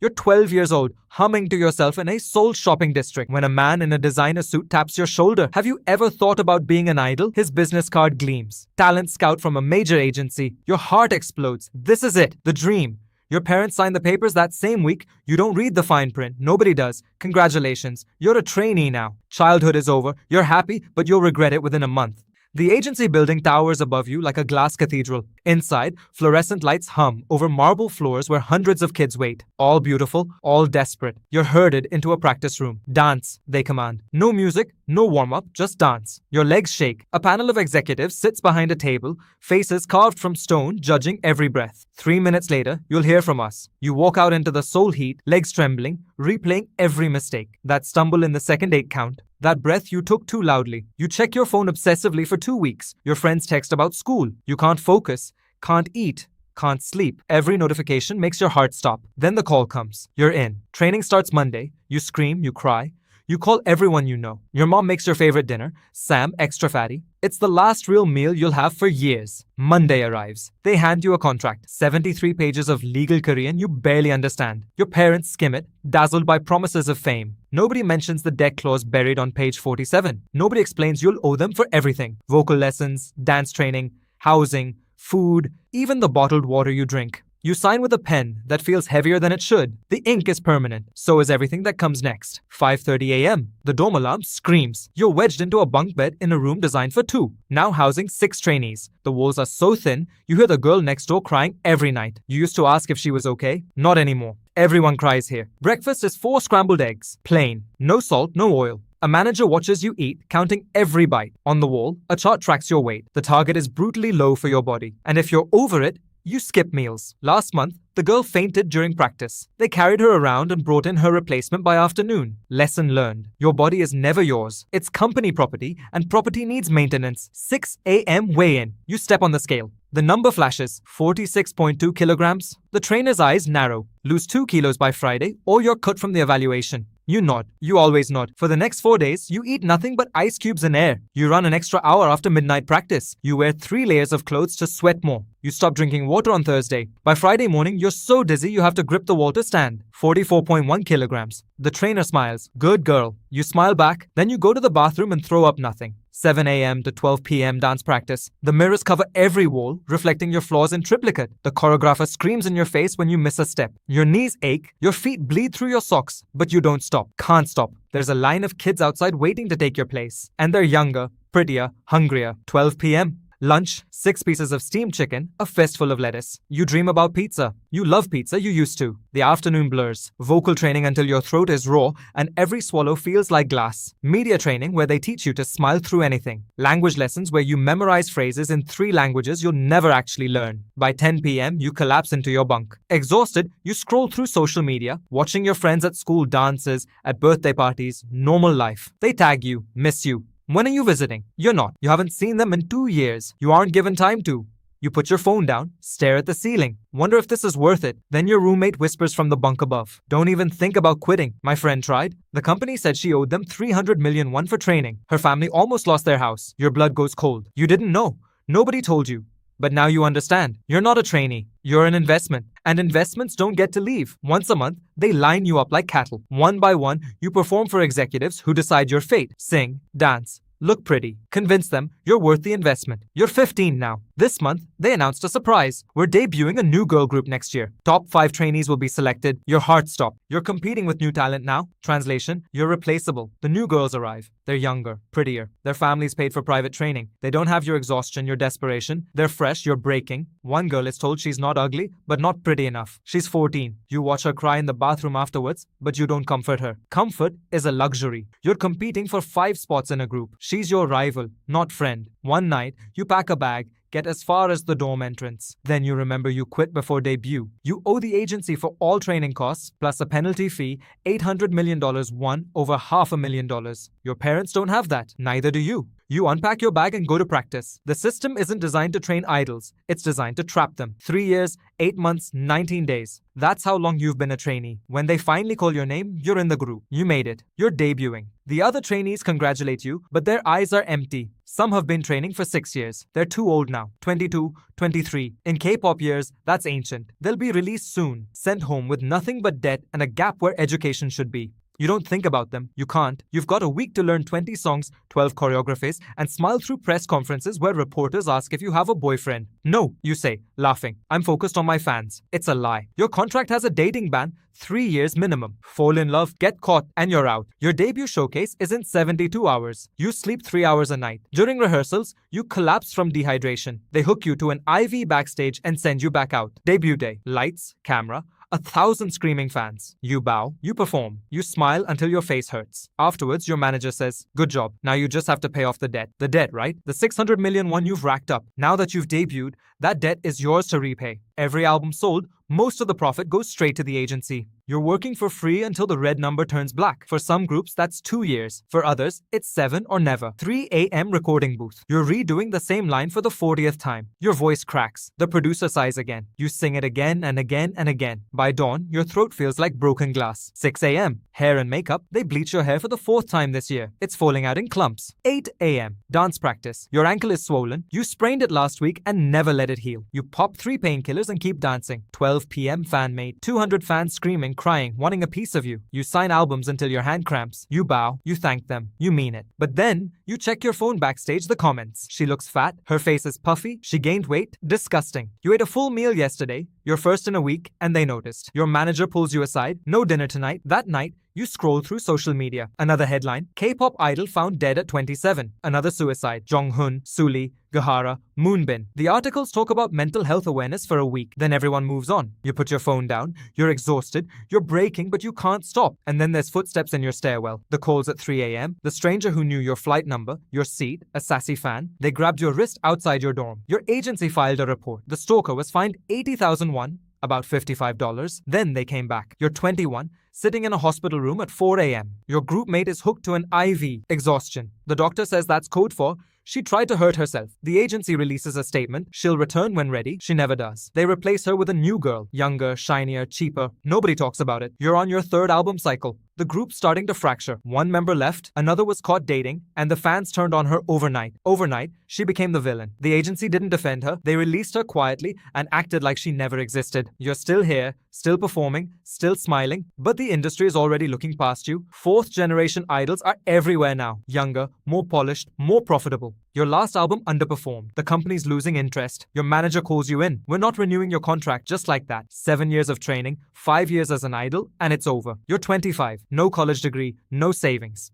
You're 12 years old, humming to yourself in a soul shopping district when a man in a designer suit taps your shoulder. Have you ever thought about being an idol? His business card gleams. Talent scout from a major agency. Your heart explodes. This is it, the dream. Your parents sign the papers that same week. You don't read the fine print. Nobody does. Congratulations. You're a trainee now. Childhood is over. You're happy, but you'll regret it within a month. The agency building towers above you like a glass cathedral. Inside, fluorescent lights hum over marble floors where hundreds of kids wait. All beautiful, all desperate. You're herded into a practice room. Dance, they command. No music, no warm-up, just dance. Your legs shake. A panel of executives sits behind a table, faces carved from stone, judging every breath. 3 minutes later, you'll hear from us. You walk out into the soul heat, legs trembling, replaying every mistake. That stumble in the second 8 count. That breath you took too loudly. You check your phone obsessively for 2 weeks. Your friends text about school. You can't focus, can't eat, can't sleep. Every notification makes your heart stop. Then the call comes. You're in. Training starts Monday. You scream, you cry. You call everyone you know. Your mom makes your favorite dinner, Sam extra fatty. It's the last real meal you'll have for years. Monday arrives. They hand you a contract, 73 pages of legal Korean you barely understand. Your parents skim it, dazzled by promises of fame. Nobody mentions the deck clause buried on page 47. Nobody explains you'll owe them for everything. Vocal lessons, dance training, housing, food, even the bottled water you drink. You sign with a pen that feels heavier than it should. The ink is permanent. So is everything that comes next. 5:30 a.m. The dorm alarm screams. You're wedged into a bunk bed in a room designed for 2. Now housing 6 trainees. The walls are so thin, you hear the girl next door crying every night. You used to ask if she was okay. Not anymore. Everyone cries here. Breakfast is 4 scrambled eggs. Plain. No salt, no oil. A manager watches you eat, counting every bite. On the wall, a chart tracks your weight. The target is brutally low for your body. And if you're over it, you skip meals. Last month, the girl fainted during practice. They carried her around and brought in her replacement by afternoon. Lesson learned. Your body is never yours. It's company property, and property needs maintenance. 6 a.m. weigh-in. You step on the scale. The number flashes, 46.2 kilograms. The trainer's eyes narrow. Lose 2 kilos by Friday, or you're cut from the evaluation. You nod. You always nod. For the next 4 days, you eat nothing but ice cubes and air. You run an extra hour after midnight practice. You wear 3 layers of clothes to sweat more. You stop drinking water on Thursday. By Friday morning, you're so dizzy you have to grip the wall to stand. 44.1 kilograms. The trainer smiles. Good girl. You smile back. Then you go to the bathroom and throw up nothing. 7 a.m. to 12 p.m. dance practice. The mirrors cover every wall, reflecting your flaws in triplicate. The choreographer screams in your face when you miss a step. Your knees ache, your feet bleed through your socks, but you don't stop. Can't stop. There's a line of kids outside waiting to take your place. And they're younger, prettier, hungrier. 12 p.m. Lunch, 6 pieces of steamed chicken, a fistful of lettuce. You dream about pizza. You love pizza, you used to. The afternoon blurs. Vocal training until your throat is raw and every swallow feels like glass. Media training where they teach you to smile through anything. Language lessons where you memorize phrases in 3 languages you'll never actually learn. By 10 p.m., you collapse into your bunk. Exhausted, you scroll through social media, watching your friends at school dances, at birthday parties, normal life. They tag you, miss you. When are you visiting? You're not. You haven't seen them in 2 years. You aren't given time to. You put your phone down, stare at the ceiling. Wonder if this is worth it. Then your roommate whispers from the bunk above. Don't even think about quitting. My friend tried. The company said she owed them 300 million won for training. Her family almost lost their house. Your blood goes cold. You didn't know. Nobody told you. But now you understand. You're not a trainee. You're an investment. And investments don't get to leave. Once a month, they line you up like cattle. One by one, you perform for executives who decide your fate. Sing, dance, look pretty. Convince them you're worth the investment. You're 15 now. This month, they announced a surprise. We're debuting a new girl group next year. Top 5 trainees will be selected. Your heart stopped. You're competing with new talent now. Translation, you're replaceable. The new girls arrive. They're younger, prettier. Their families paid for private training. They don't have your exhaustion, your desperation. They're fresh, you're breaking. One girl is told she's not ugly, but not pretty enough. She's 14. You watch her cry in the bathroom afterwards, but you don't comfort her. Comfort is a luxury. You're competing for 5 spots in a group. She's your rival, not friend. One night, you pack a bag, get as far as the dorm entrance. Then you remember you quit before debut. You owe the agency for all training costs, plus a penalty fee, $800 million won over $500,000. Your parents don't have that. Neither do you. You unpack your bag and go to practice. The system isn't designed to train idols, it's designed to trap them. 3 years, 8 months, 19 days. That's how long you've been a trainee. When they finally call your name, you're in the group. You made it. You're debuting. The other trainees congratulate you, but their eyes are empty. Some have been training for 6 years. They're too old now. 22, 23. In K-pop years, that's ancient. They'll be released soon, sent home with nothing but debt and a gap where education should be. You don't think about them. You can't. You've got a week to learn 20 songs, 12 choreographies, and smile through press conferences where reporters ask if you have a boyfriend. No, you say, laughing. I'm focused on my fans. It's a lie. Your contract has a dating ban, 3 years minimum. Fall in love, get caught, and you're out. Your debut showcase is in 72 hours. You sleep 3 hours a night. During rehearsals, you collapse from dehydration. They hook you to an IV backstage and send you back out. Debut day. Lights, camera, 1,000 screaming fans. You bow, you perform, you smile until your face hurts. Afterwards, your manager says, good job, now you just have to pay off the debt. The debt, right? The 600 million one you've racked up. Now that you've debuted, that debt is yours to repay. Every album sold, most of the profit goes straight to the agency. You're working for free until the red number turns black. For some groups, that's 2 years. For others, it's 7 or never. 3 a.m. recording booth. You're redoing the same line for the 40th time. Your voice cracks. The producer sighs again. You sing it again and again and again. By dawn, your throat feels like broken glass. 6 a.m. Hair and makeup. They bleach your hair for the 4th time this year. It's falling out in clumps. 8 a.m. Dance practice. Your ankle is swollen. You sprained it last week and never let it heal. You pop 3 painkillers and keep dancing. 12 p.m. fan made. 200 fans screaming, crying, wanting a piece of you. You sign albums until your hand cramps. You bow. You thank them. You mean it. But then, you check your phone backstage, the comments. She looks fat. Her face is puffy. She gained weight. Disgusting. You ate a full meal yesterday. You're first in a week, and they noticed. Your manager pulls you aside. No dinner tonight. That night, you scroll through social media. Another headline, K-pop idol found dead at 27. Another suicide, Jonghyun, Suli, Gahara, Moonbin. The articles talk about mental health awareness for a week. Then everyone moves on. You put your phone down. You're exhausted. You're breaking, but you can't stop. And then there's footsteps in your stairwell. The calls at 3 a.m. The stranger who knew your flight number, your seat, a sassy fan. They grabbed your wrist outside your dorm. Your agency filed a report. The stalker was fined 80,000 won, about $55. Then they came back. You're 21, sitting in a hospital room at 4 a.m. Your group mate is hooked to an IV. Exhaustion. The doctor says that's code for she tried to hurt herself. The agency releases a statement. She'll return when ready. She never does. They replace her with a new girl. Younger, shinier, cheaper. Nobody talks about it. You're on your 3rd album cycle. The group's starting to fracture. One member left, another was caught dating, and the fans turned on her overnight. Overnight, she became the villain. The agency didn't defend her. They released her quietly and acted like she never existed. You're still here, still performing, still smiling, but the industry is already looking past you. 4th generation idols are everywhere now. Younger, more polished, more profitable. Your last album underperformed. The company's losing interest. Your manager calls you in. We're not renewing your contract just like that. 7 years of training, 5 years as an idol, and it's over. You're 25. No college degree, no savings.